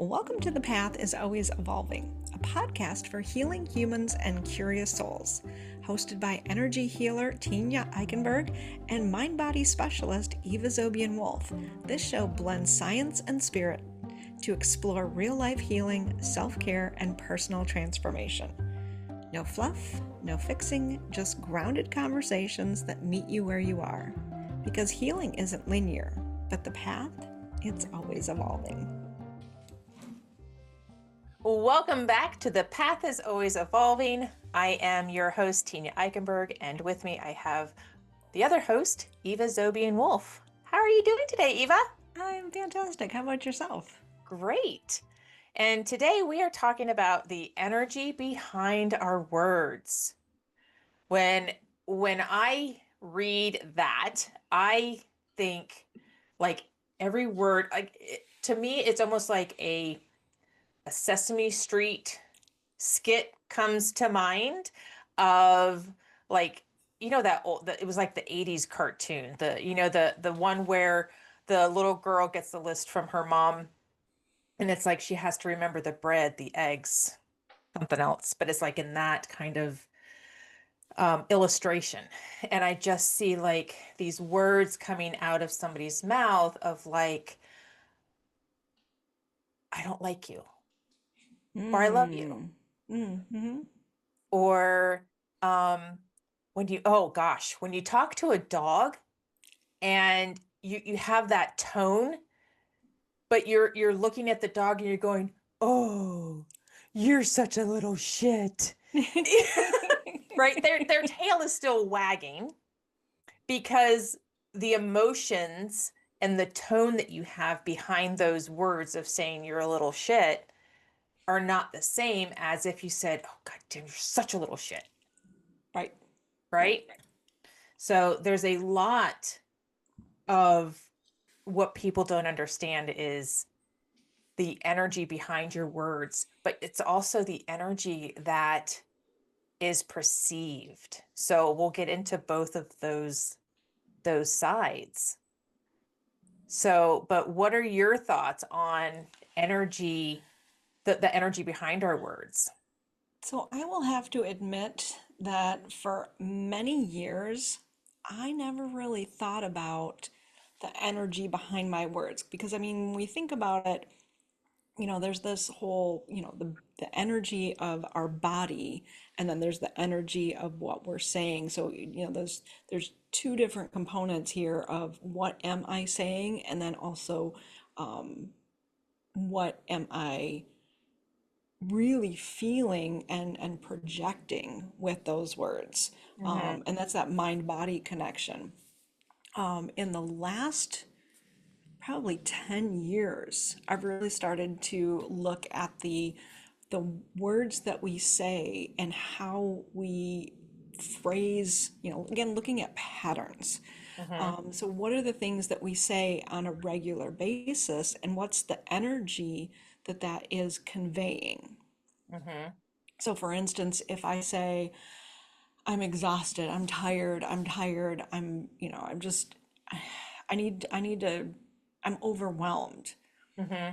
Welcome to The Path is Always Evolving, a podcast for healing humans and curious souls. Hosted by energy healer Tenya Eickenberg and mind body specialist Eva ZobianWolf, this show blends science and spirit to explore real life healing, self care, and personal transformation. No fluff, no fixing, just grounded conversations that meet you where you are. Because healing isn't linear, but the path, it's always evolving. Welcome back to The Path is Always Evolving. I am your host, Tenya Eickenberg, and with me I have the other host, Eva ZobianWolf. How are you doing today, Eva? I'm fantastic. How about yourself? Great. And today we are talking about the energy behind our words. When I read that, I think like every word, to me, it's almost like a Sesame Street skit comes to mind of it was like the 80s cartoon, the one where the little girl gets the list from her mom and it's like she has to remember the bread, the eggs, something else, but it's like in that kind of illustration. And I just see like these words coming out of somebody's mouth of like, I don't like you, or I love you. Mm-hmm. Or when you talk to a dog and you have that tone, but you're looking at the dog and you're going, "Oh, you're such a little shit." Right? Their tail is still wagging because the emotions and the tone that you have behind those words of saying you're a little shit are not the same as if you said, "Oh God damn, you're such a little shit." Right. Right? So there's a lot of what people don't understand is the energy behind your words, but it's also the energy that is perceived. So we'll get into both of those sides. So, but what are your thoughts on energy, the energy behind our words? So I will have to admit that for many years, I never really thought about the energy behind my words because I mean, when we think about it, there's this whole, the energy of our body, and then there's the energy of what we're saying. So, there's two different components here of what am I saying, and then also what am I really feeling and projecting with those words. Mm-hmm. And that's that mind-body connection. In the last probably 10 years, I've really started to look at the words that we say and how we phrase, again, looking at patterns. Mm-hmm. So what are the things that we say on a regular basis, and what's the energy that that is conveying? Mm-hmm. So for instance, if I say, I'm exhausted, I'm tired, I'm just, I need to, I'm overwhelmed. Mm-hmm.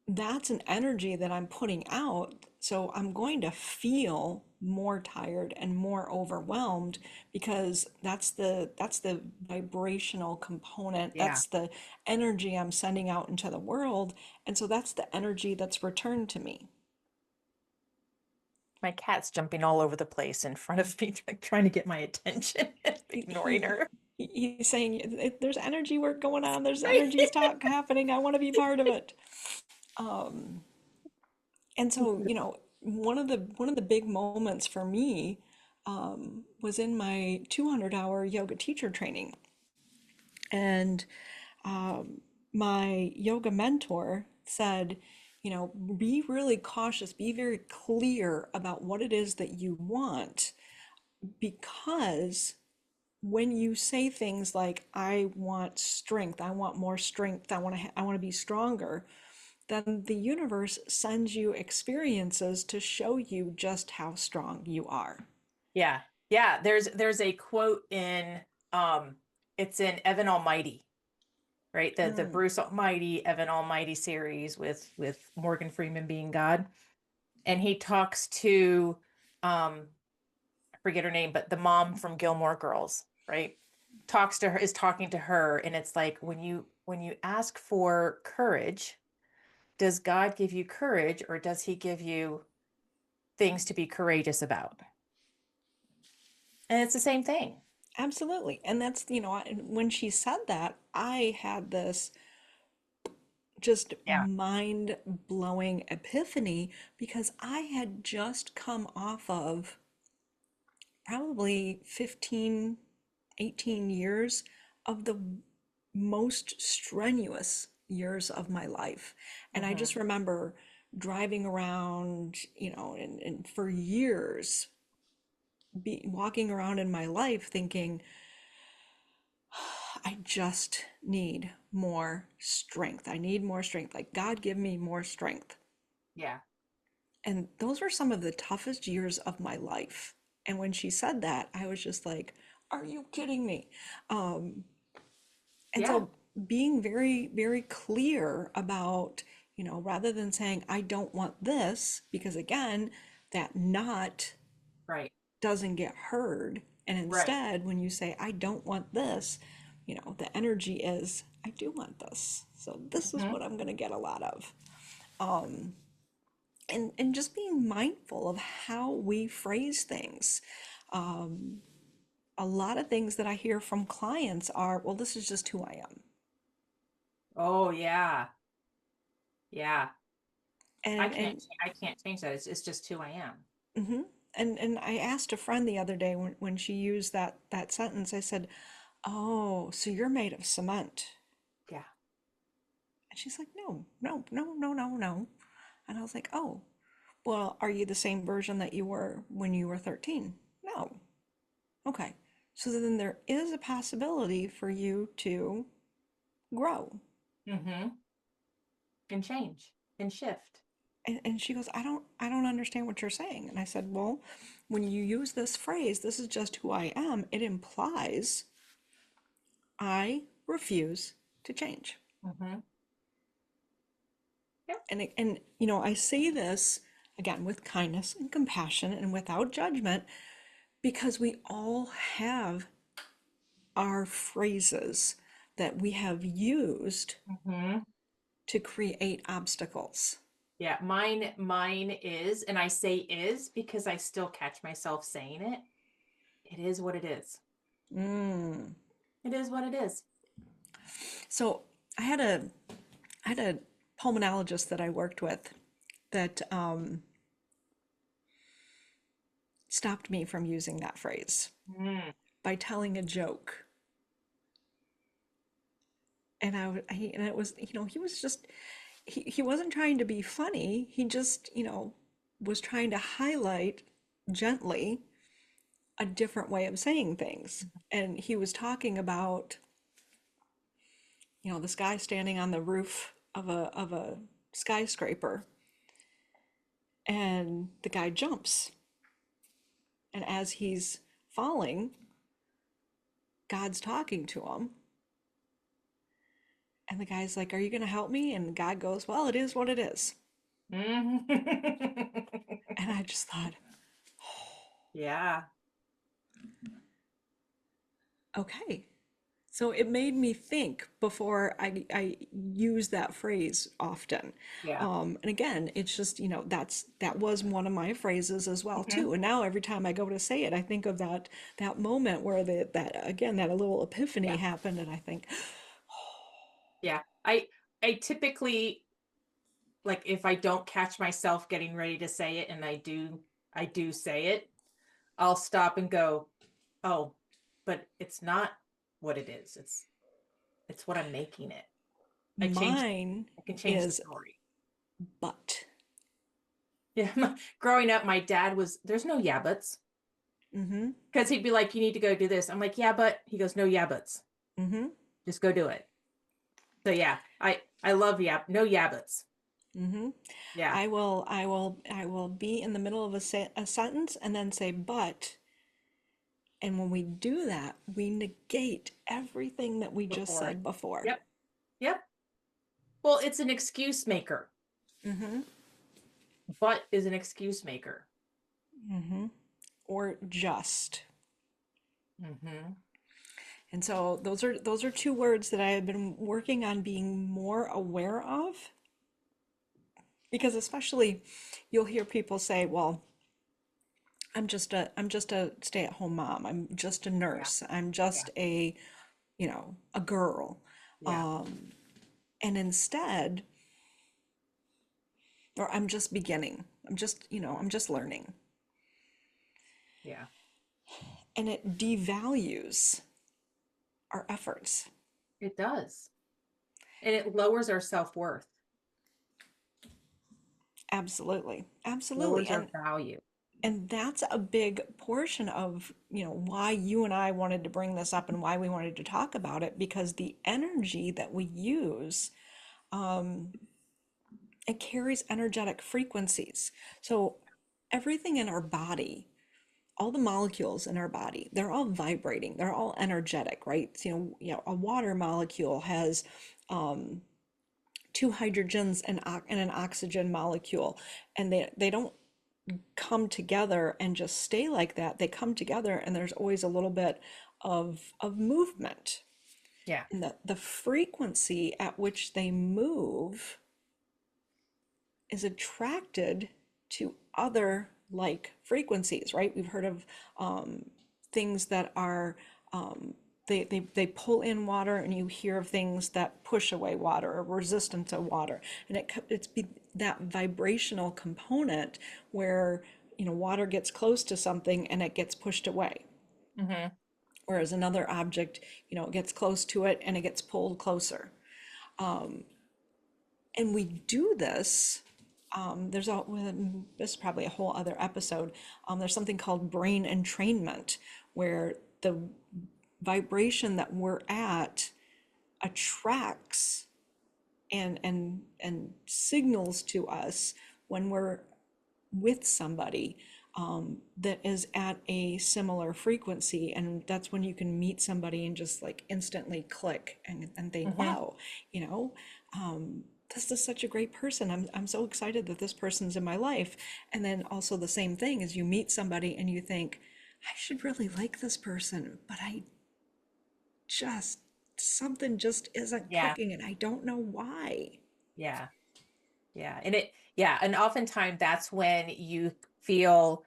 That's an energy that I'm putting out. So I'm going to feel more tired and more overwhelmed because that's the vibrational component. Yeah. That's the energy I'm sending out into the world. And so that's the energy that's returned to me. My cat's jumping all over the place in front of me, like, trying to get my attention, He, ignoring her. he's saying there's energy work going on. There's Right. energy talk happening. I want to be part of it. Um, and so, one of the big moments for me was in my 200-hour yoga teacher training. And my yoga mentor said, be really cautious, be very clear about what it is that you want, because when you say things like, I want strength, I want more strength, I want to be stronger, then the universe sends you experiences to show you just how strong you are. Yeah. Yeah. There's a quote in it's in Evan Almighty. right? The Mm. Bruce Almighty, Evan Almighty series with Morgan Freeman being God. And he talks to I forget her name, but the mom from Gilmore Girls, right? Talks to her, is talking to her, and it's like when you ask for courage, does God give you courage or does he give you things to be courageous about? And it's the same thing. Absolutely. And that's, when she said that, I had this just Yeah. mind blowing epiphany because I had just come off of probably 15, 18 years of the most strenuous years of my life. And I just Hmm. remember driving around, and for years walking around in my life thinking, I just need more strength. I need more strength. Like, God, give me more strength. Yeah. And those were some of the toughest years of my life. And when she said that, I was just like, are you kidding me? Um, and Yeah. so being very, very clear about, rather than saying, I don't want this, because again, that not Right. doesn't get heard. And Right. instead, when you say, I don't want this, the energy is, I do want this. So this is Hmm. what I'm going to get a lot of. And just being mindful of how we phrase things. A lot of things that I hear from clients are, well, this is just who I am. Oh yeah. Yeah. I And can't and I can't change that. It's just who I am. mhm. And I asked a friend the other day when she used that sentence, I said, "Oh, so you're made of cement." Yeah. And she's like, "No, no, no, no, no, no." And I was like, "Oh, well, are you the same version that you were when you were 13?" No. Okay. So then there is a possibility for you to grow. Hmm. And change and shift. And she goes, I don't understand what you're saying. And I said, well, when you use this phrase, this is just who I am, it implies I refuse to change. Hmm. Yep. And I say this again with kindness and compassion and without judgment because we all have our phrases that we have used Hmm. to create obstacles. Yeah, mine is, and I say is because I still catch myself saying it. It is what it is. Mm. It is what it is. So I had a I had a pulmonologist that I worked with that stopped me from using that phrase Mm. by telling a joke. And and it was, he was just, he wasn't trying to be funny. He just, was trying to highlight gently a different way of saying things. And he was talking about, this guy standing on the roof of a skyscraper, and the guy jumps. And as he's falling, God's talking to him. And the guy's like, are you going to help me? And God goes, well, it is what it is. Mhm. And I just thought, Yeah. okay. So it made me think before I use that phrase often. Yeah. And again, it's just, that was one of my phrases as well Hmm. too. And now every time I go to say it, I think of that moment where that a little epiphany Yeah. happened, and I think, Yeah. I typically, like, if I don't catch myself getting ready to say it and I do say it, I'll stop and go, "Oh, but it's not what it is. It's what I'm making it." I change mine I can change the is story. but. Yeah. Growing up, my dad was, there's no yeah buts. Mm-hmm. Because he'd be like, you need to go do this. I'm like, yeah, but he goes, no yeah buts. Mm-hmm. Just go do it. So yeah, I love yeah, no yeah buts. Mm-hmm. Yeah. I will be in the middle of a sentence and then say but, and when we do that, we negate everything that we just Before. said before. Yep. Yep. Well, it's an excuse maker. Mm-hmm. But is an excuse maker. Mm-hmm. Or just. Mm-hmm. And so those are two words that I have been working on being more aware of, because especially you'll hear people say, well, I'm just a stay-at-home mom. I'm just a Yeah. nurse. I'm Yeah. just a girl. Yeah. Um, and instead, or I'm just beginning. I'm just learning. Yeah. And it devalues our efforts. It does. And it lowers our self-worth, Absolutely. Absolutely. lowers our And value. that's a big portion of, why you and I wanted to bring this up and why we wanted to talk about it, because the energy that we use, it carries energetic frequencies. So everything in our body, all the molecules in our body, they're all vibrating. They're all energetic, right? So, a water molecule has two hydrogens and an oxygen molecule, and they don't come together and just stay like that. They come together and there's always a little bit of movement. Yeah. And the frequency at which they move is attracted to other like frequencies, right? We've heard of things that are they pull in water, and you hear of things that push away water or resistant to water, and that vibrational component where water gets close to something and it gets pushed away, Mm-hmm. whereas another object gets close to it and it gets pulled closer. And we do this. This is probably a whole other episode. There's something called brain entrainment, where the vibration that we're at attracts and signals to us when we're with somebody that is at a similar frequency. And that's when you can meet somebody and just like instantly click and think, Mm-hmm. wow, you know, this is such a great person. I'm so excited that this person's in my life. And then also the same thing is you meet somebody and you think, I should really like this person, but just, something just isn't Yeah. clicking and I don't know why. Yeah. Yeah. Yeah. And oftentimes that's when you feel,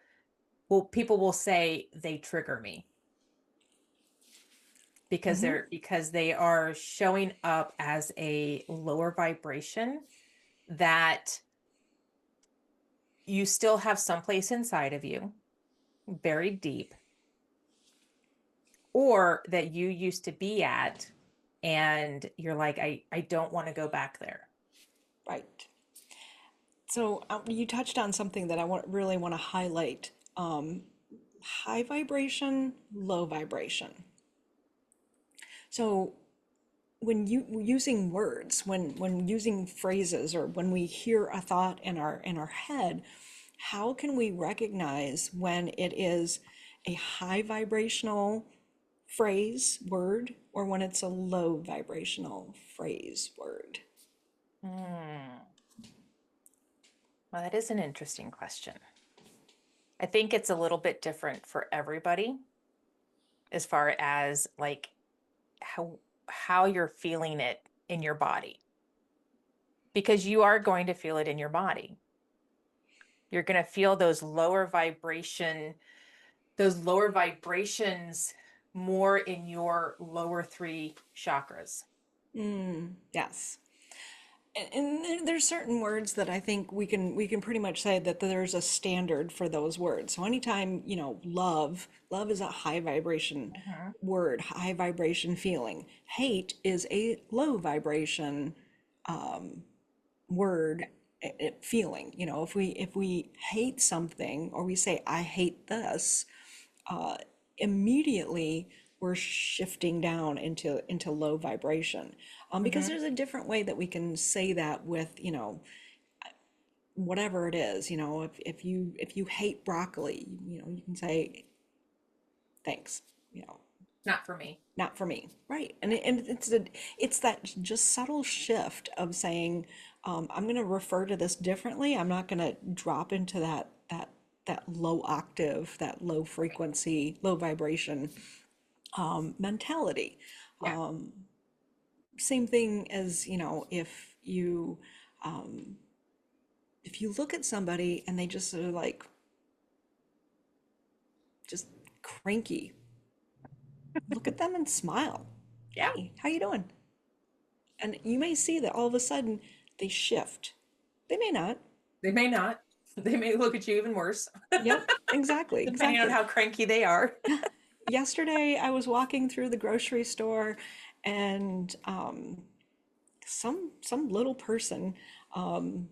well, people will say they trigger me Hmm. because they are showing up as a lower vibration that you still have someplace inside of you, buried deep, or that you used to be at, and you're like, I don't want to go back there. Right. So you touched on something that really want to highlight. High vibration, low vibration. So when you using words, when using phrases, or when we hear a thought in our head, how can we recognize when it is a high vibrational phrase, word, or when it's a low vibrational phrase, word? Hmm. Well, that is an interesting question. I think it's a little bit different for everybody as far as like how you're feeling it in your body, because you are going to feel it in your body. You're going to feel those lower vibrations more in your lower three chakras. Yes. And there's certain words that I think we can pretty much say that there's a standard for those words. So anytime, love is a high vibration Mhm. word, high vibration feeling. Hate is a low vibration word, feeling. If we hate something, or we say I hate this, immediately we're shifting down into low vibration, because Mhm. there's a different way that we can say that with whatever it is. If you hate broccoli, you can say thanks, you know Not for me. Not for me, right? And it's that just subtle shift of saying, I'm going to refer to this differently. I'm not going to drop into that low octave, that low Right. frequency, low vibration mentality. Yeah. Same thing as, if you look at somebody and they just sort of like just cranky, look at them and smile. Yeah. Hey, how you doing? And you may see that all of a sudden they shift. They may not. They may not. They may look at you even worse, Yep, exactly, depending on exactly. how cranky they are. Yeah. Yesterday I was walking through the grocery store and some little person, some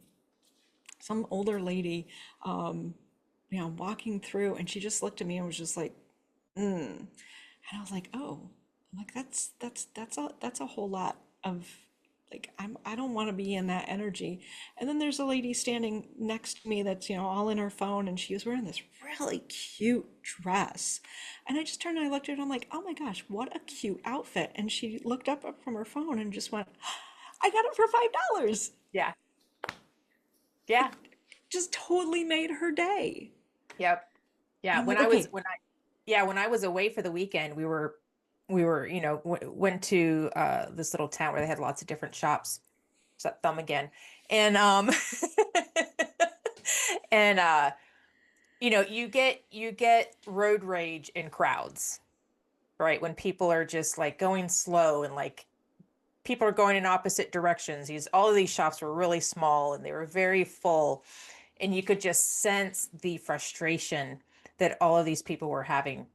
older lady, walking through, and she just looked at me and was just like, and I was like, oh, I'm like that's a whole lot of like I don't want to be in that energy. And then there's a lady standing next to me that's all in her phone, and she was wearing this really cute dress. And I just turned and I looked at her and I'm like, oh my gosh, what a cute outfit. And she looked up from her phone and just went, I got it for $5. Yeah. Yeah. Just totally made her day. Yep. And Yeah. I'm like, okay. When I was away for the weekend, we were, went to this little town where they had lots of different shops. It's that thumb again. And and you get road rage in crowds, right? When people are just like going slow and like people are going in opposite directions. All of these shops were really small and they were very full, and you could just sense the frustration that all of these people were having.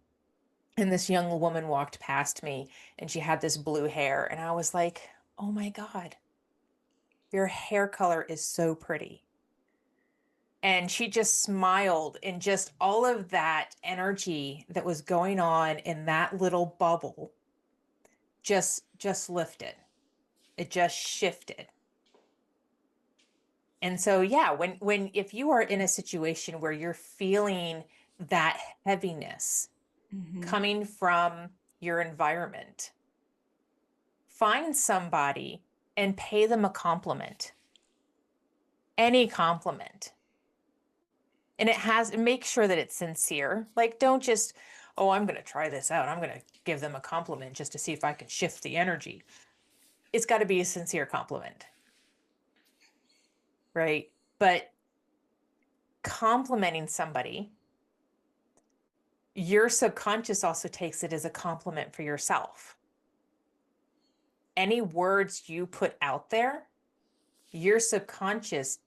And this young woman walked past me and she had this blue hair, and I was like, "Oh my God, your hair color is so pretty." And she just smiled, and just all of that energy that was going on in that little bubble just lifted. It just shifted. And so, yeah, when if you are in a situation where you're feeling that heaviness Mm-hmm. coming from your environment, find somebody and pay them a compliment, any compliment. And make sure that it's sincere. Like, don't just, oh, I'm going to try this out. I'm going to give them a compliment just to see if I can shift the energy. It's got to be a sincere compliment, right? But complimenting somebody, your subconscious also takes it as a compliment for yourself. Any words you put out there, your subconscious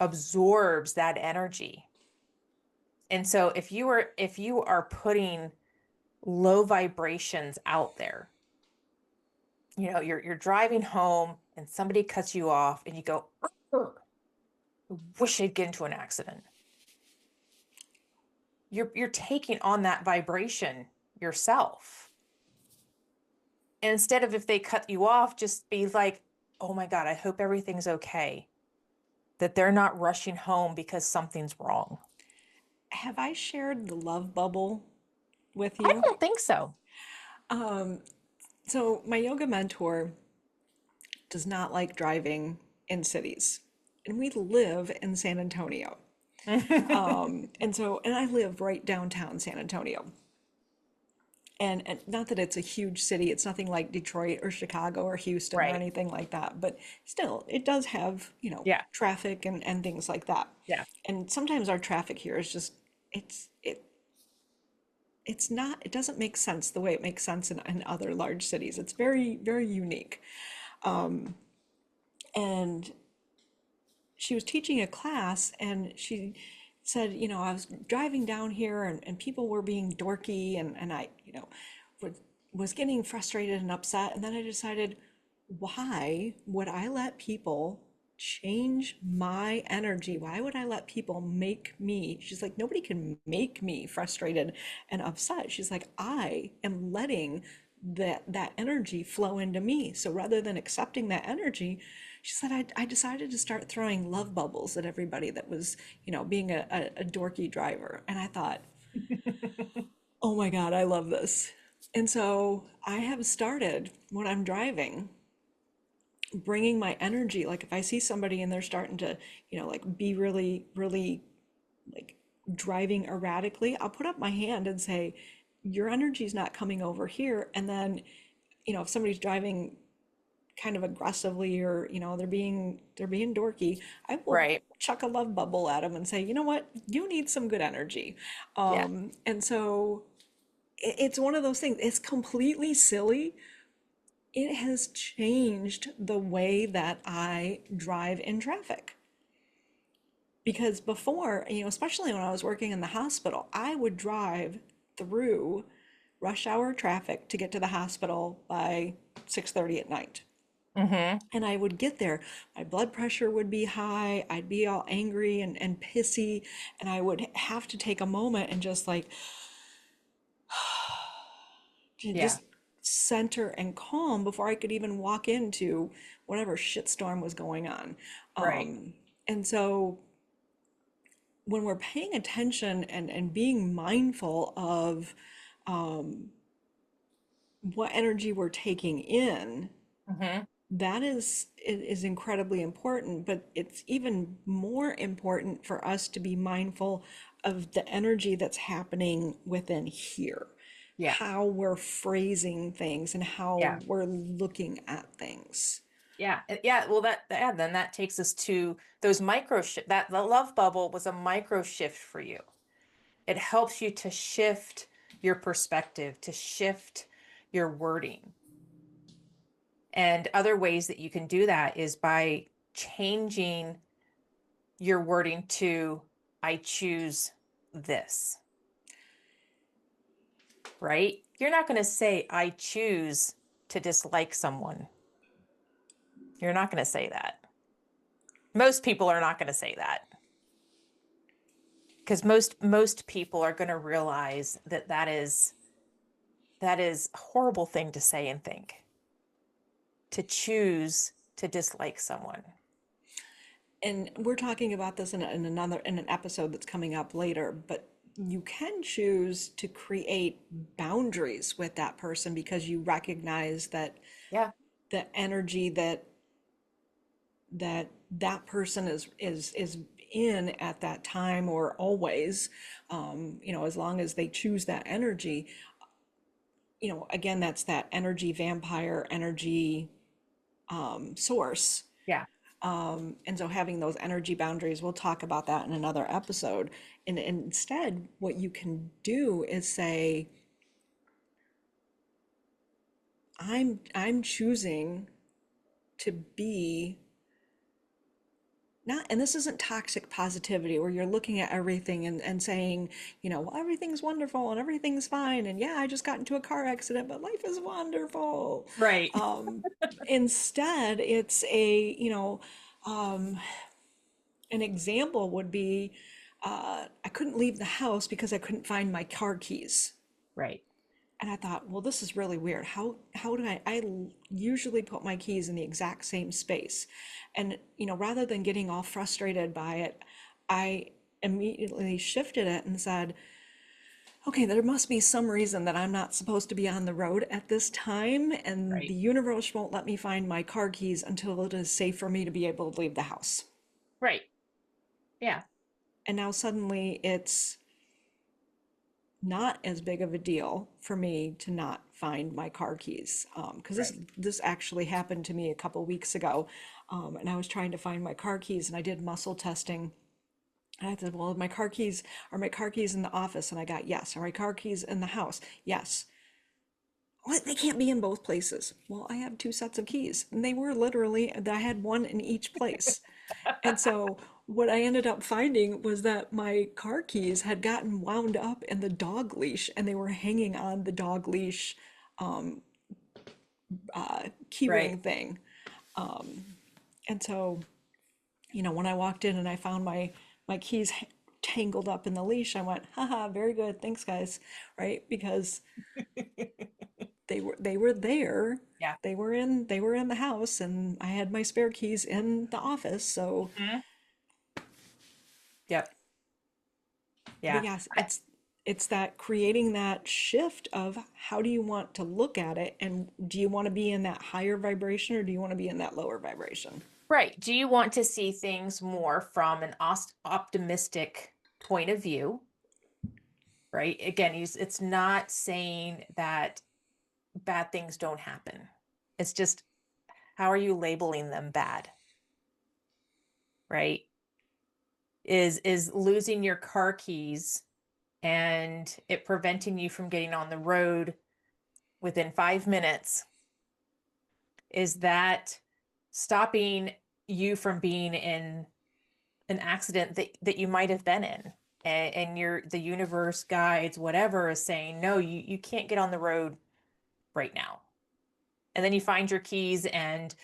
absorbs that energy. And so if you are putting low vibrations out there, you're driving home and somebody cuts you off and you go, "Ugh, I wish I'd get into an accident." You're taking on that vibration yourself. And instead of, if they cut you off, just be like, "Oh my God, I hope everything's okay." That they're not rushing home because something's wrong. Have I shared the love bubble with I you? don't think so. So my yoga mentor does not like driving in cities, and we live in San Antonio. And I live right downtown San Antonio. And not that it's a huge city, it's nothing like Detroit or Chicago or Houston or Right. anything like that, but still, it does have, Yeah. traffic and things like that. Yeah. And sometimes our traffic here is just, it's not, it doesn't make sense the way it makes sense in other large cities. It's very, very unique. And she was teaching a class and she said, I was driving down here and people were being dorky and I, was, was getting frustrated and upset. And then I decided, why would I let people change my energy? Why would I let people make me? She's like, nobody can make me frustrated and upset. She's like, I am letting that energy flow into me. So rather than accepting that energy, she said, I decided to start throwing love bubbles at everybody that was, being a dorky driver. And I thought, oh my God, I love this. And so I have started when I'm driving, bringing my energy. Like if I see somebody and they're starting to, like be really, really like driving erratically, I'll put up my hand and say, your energy's not coming over here. And then, if somebody's driving kind of aggressively, or they're being dorky, I will Right. chuck a love bubble at them and say, you know what, you need some good energy. Yeah. And so it's one of those things. It's completely silly. It has changed the way that I drive in traffic. Because before, especially when I was working in the hospital, I would drive through rush hour traffic to get to the hospital by 6:30 at night. Mm-hmm. And I would get there, my blood pressure would be high, I'd be all angry and pissy, and I would have to take a moment and just like to Yeah. just center and calm before I could even walk into whatever shitstorm was going on. Right. And so when we're paying attention and being mindful of what energy we're taking in, Mm-hmm. that is incredibly important, but it's even more important for us to be mindful of the energy that's happening within here, Yeah. how we're phrasing things and how Yeah. we're looking at things. Yeah. Yeah. Well, then that takes us to those micro shift. That the love bubble was a micro shift for you. It helps you to shift your perspective, to shift your wording. And other ways that you can do that is by changing your wording to I choose this, right? You're not going to say I choose to dislike someone. You're not going to say that. Most people are not going to say that because most people are going to realize that that is a horrible thing to say and think, to choose to dislike someone. And we're talking about this in an episode that's coming up later, but you can choose to create boundaries with that person because you recognize that Yeah. the energy that person is in at that time, or always, as long as they choose that energy, again, that's that energy vampire energy source. Yeah. And so having those energy boundaries, we'll talk about that in another episode. And instead, what you can do is say, I'm choosing to be not, and this isn't toxic positivity where you're looking at everything and saying, well, everything's wonderful and everything's fine. And yeah, I just got into a car accident, but life is wonderful. Right. Instead, it's um, an example would be, I couldn't leave the house because I couldn't find my car keys. Right. And I thought, well, this is really weird. How do I usually put my keys in the exact same space. And, rather than getting all frustrated by it, I immediately shifted it and said, okay, there must be some reason that I'm not supposed to be on the road at this time, and the Right. universe won't let me find my car keys until it is safe for me to be able to leave the house. Right. Yeah. And now suddenly it's not as big of a deal for me to not find my car keys, because this Right. this actually happened to me a couple weeks ago, and I was trying to find my car keys, and I did muscle testing. And I said, well, my car keys in the office? And I got yes. Are my car keys in the house? Yes. Well, they can't be in both places. Well, I have two sets of keys, and they were literally, I had one in each place. And so what I ended up finding was that my car keys had gotten wound up in the dog leash, and they were hanging on the dog leash Right. keyring thing. And so, when I walked in and I found my keys tangled up in the leash, I went, haha, very good. Thanks, guys. Right? Because they were there. Yeah. They were in the house, and I had my spare keys in the office. So, Mhm. Yep. but Yeah. yes, I, it's that creating that shift of how do you want to look at it, and do you want to be in that higher vibration or do you want to be in that lower vibration? Right. Do you want to see things more from an optimistic point of view? Right. Again, it's not saying that bad things don't happen. It's just, how are you labeling them bad? Right? Is losing your car keys and it preventing you from getting on the road within 5 minutes, is that stopping you from being in an accident that you might have been in? And the universe, guides, whatever, is saying, no, you can't get on the road right now. And then you find your keys and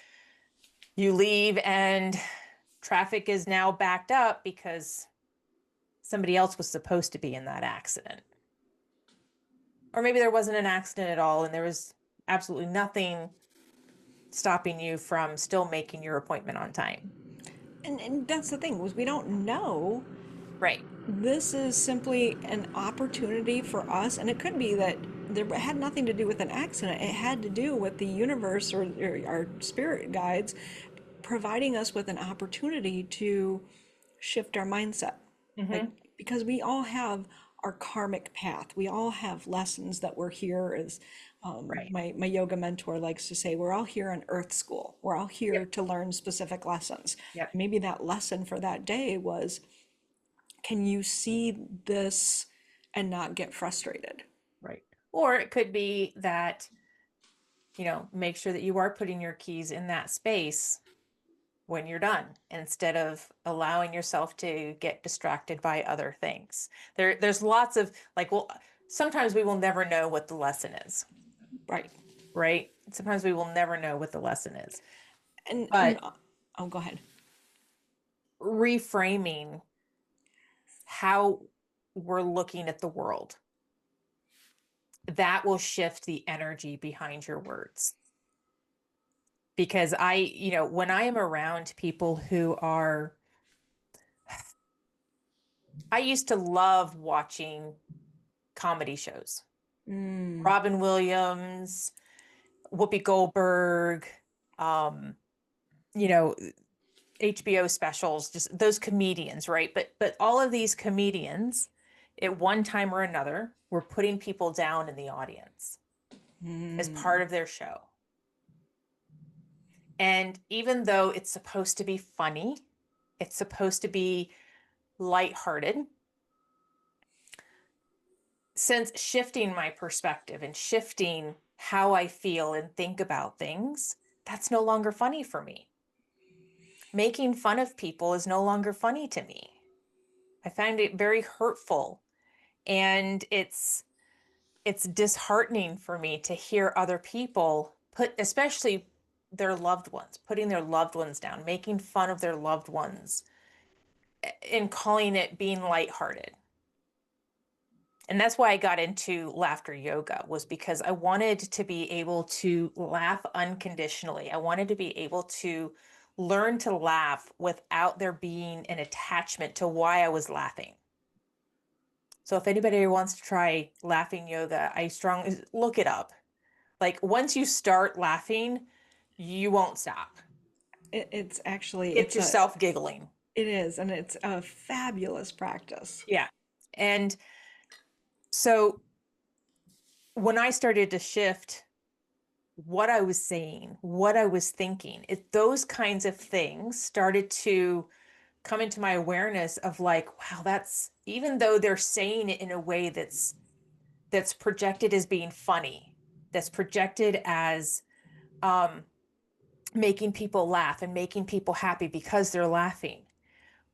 you leave, and traffic is now backed up because somebody else was supposed to be in that accident. Or maybe there wasn't an accident at all and there was absolutely nothing stopping you from still making your appointment on time. And that's the thing, was we don't know. Right. This is simply an opportunity for us, and it could be that there had nothing to do with an accident. It had to do with the universe, or our spirit guides providing us with an opportunity to shift our mindset. Like, Mm-hmm. because we all have our karmic path. We all have lessons that we're here as, Right. my yoga mentor likes to say, we're all here on earth school. We're all here Yep. to learn specific lessons. Yep. Maybe that lesson for that day was, can you see this and not get frustrated? Right. Or it could be that, make sure that you are putting your keys in that space when you're done, instead of allowing yourself to get distracted by other things. There's lots of, like, well, sometimes we will never know what the lesson is, Right. right? Sometimes we will never know what the lesson is. And But oh, go ahead. reframing how we're looking at the world, that will shift the energy behind your words. Because when I am around people who are, I used to love watching comedy shows. Mm, Robin Williams, Whoopi Goldberg, um, you know, HBO specials, just those comedians, right? But all of these comedians, at one time or another, were putting people down in the audience as mm. part of their show. And even though it's supposed to be funny, it's supposed to be lighthearted, since shifting my perspective and shifting how I feel and think about things, that's no longer funny for me. Making fun of people is no longer funny to me. I find it very hurtful, and it's disheartening for me to hear other people especially their loved ones, putting their loved ones down, making fun of their loved ones, and calling it being lighthearted. And that's why I got into laughter yoga, was because I wanted to be able to laugh unconditionally. I wanted to be able to learn to laugh without there being an attachment to why I was laughing. So if anybody wants to try laughing yoga, I strongly look it up. Like, once you start laughing, you won't stop. It's actually, Get yourself giggling. it is, and it's a fabulous practice. Yeah. And so when I started to shift what I was saying, what I was thinking, those kinds of things started to come into my awareness of, like, wow, that's, even though they're saying it in a way that's projected as being funny, that's projected as making people laugh and making people happy because they're laughing,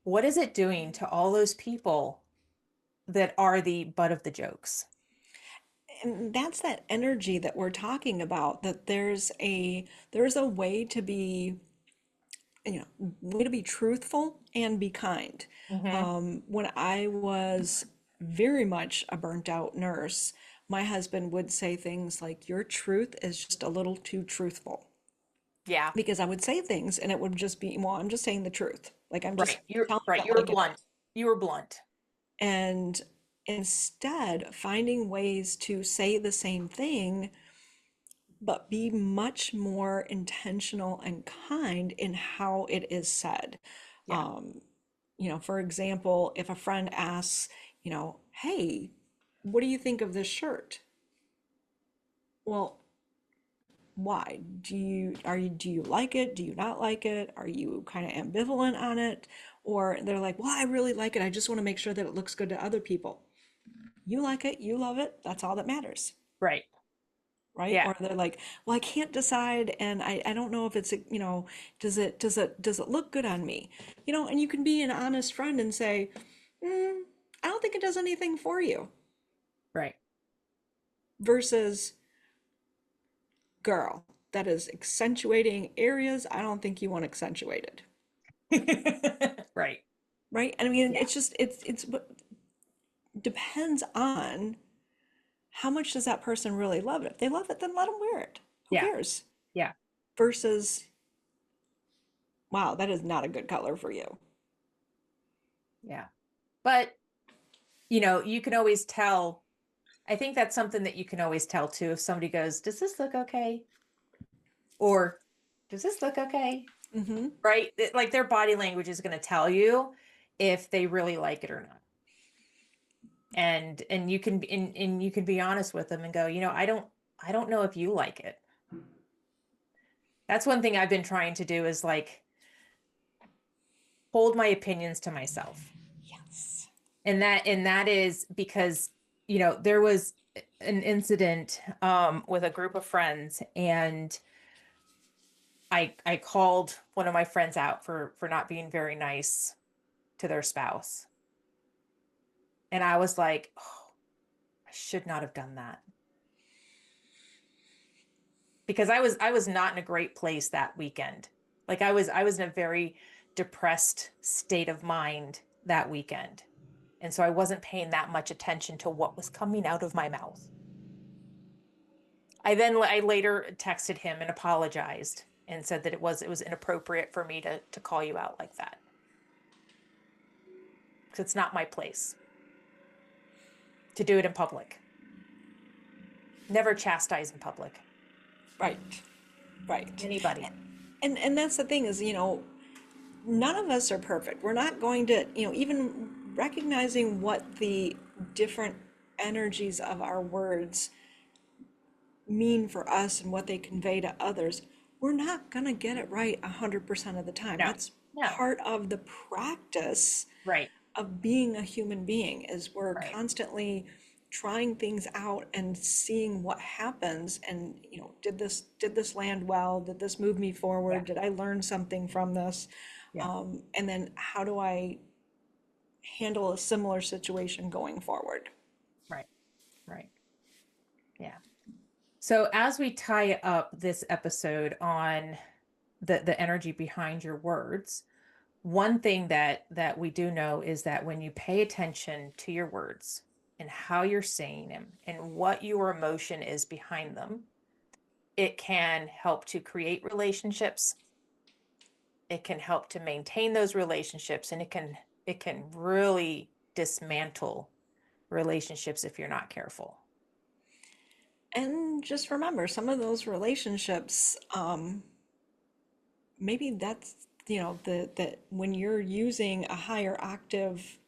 what is it doing to all those people that are the butt of the jokes? And that's that energy that we're talking about, that there's a way to be, way to be truthful and be kind. Mm-hmm. When I was very much a burnt out nurse, my husband would say things like, your truth is just a little too truthful. Yeah. Because I would say things and it would just be, well, I'm just saying the truth. Like, I'm just Right. You're telling right. it You were like it is. blunt. You were blunt. And instead finding ways to say the same thing, but be much more intentional and kind in how it is said. Yeah. Um, for example, if a friend asks, hey, what do you think of this shirt? Well, why? Do you like it? Do you not like it? Are you kind of ambivalent on it? Or they're like, well, I really like it. I just want to make sure that it looks good to other people. You like it, you love it, that's all that matters. Right. Right? Yeah. Or they're like, well, I can't decide, and I don't know if it's, does it look good on me? And you can be an honest friend and say, I don't think it does anything for you. Right. Versus, girl, that is accentuating areas I don't think you want accentuated. Right. Right? And I mean, Yeah. it's what depends on how much does that person really love it. If they love it, then let them wear it. Who Yeah. cares? Yeah. Versus, wow, that is not a good color for you. Yeah. But, you can always tell. I think that's something that you can always tell too. If somebody goes, does this look okay? Or does this look okay? Mm-hmm. Right? Like their body language is going to tell you if they really like it or not. And you can be honest with them and go, I don't know if you like it. That's one thing I've been trying to do is like hold my opinions to myself. Yes. And that is because, there was an incident with a group of friends, and I called one of my friends out for not being very nice to their spouse. And I was like, oh, I should not have done that. Because I was not in a great place that weekend. Like I was in a very depressed state of mind that weekend. And so I wasn't paying that much attention to what was coming out of my mouth. I later texted him and apologized and said that it was inappropriate for me to call you out like that. Because it's not my place to do it in public. Never chastise in public. Right. Right. Anybody. And that's the thing is, none of us are perfect. We're not going to, even recognizing what the different energies of our words mean for us and what they convey to others, we're not going to get it right 100% of the time. No. That's No. part of the practice Right. of being a human being is we're Right. constantly trying things out and seeing what happens and did this land well, did this move me Yeah. forward, did I learn something from this, Yeah. and then how do I handle a similar situation going forward. Right. Right. Yeah. So as we tie up this episode on the energy behind your words, one thing that we do know is that when you pay attention to your words and how you're saying them and what your emotion is behind them, it can help to create relationships. It can help to maintain those relationships, and it can really dismantle relationships if you're not careful. And just remember, some of those relationships, maybe that's, the when you're using a higher octave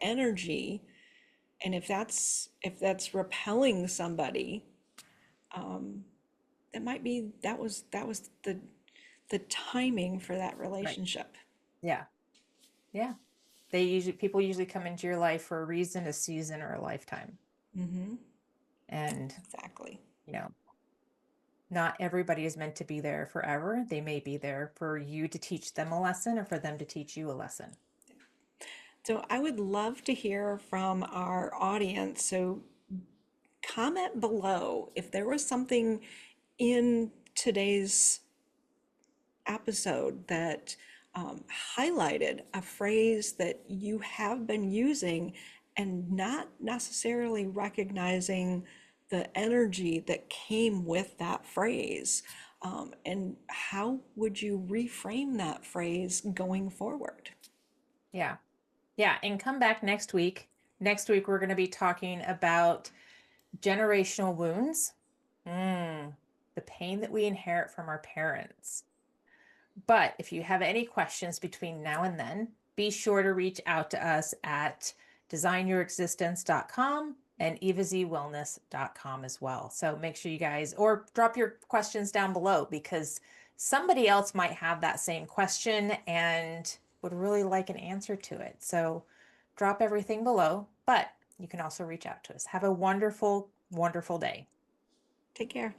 energy, and if that's repelling somebody, that was the timing for that Right. relationship. Yeah. Yeah. People usually come into your life for a reason, a season, or a lifetime. Mm-hmm. And, Exactly. you know, not everybody is meant to be there forever. They may be there for you to teach them a lesson or for them to teach you a lesson. So I would love to hear from our audience. So comment below if there was something in today's episode that highlighted a phrase that you have been using and not necessarily recognizing the energy that came with that phrase. And how would you reframe that phrase going forward? Yeah. Yeah. And come back next week Next week, we're going to be talking about generational wounds, the pain that we inherit from our parents. But if you have any questions between now and then, be sure to reach out to us at designyourexistence.com and evazwellness.com as well. So make sure you guys, or drop your questions down below, because somebody else might have that same question and would really like an answer to it. So drop everything below, but you can also reach out to us. Have a wonderful, wonderful day. Take care.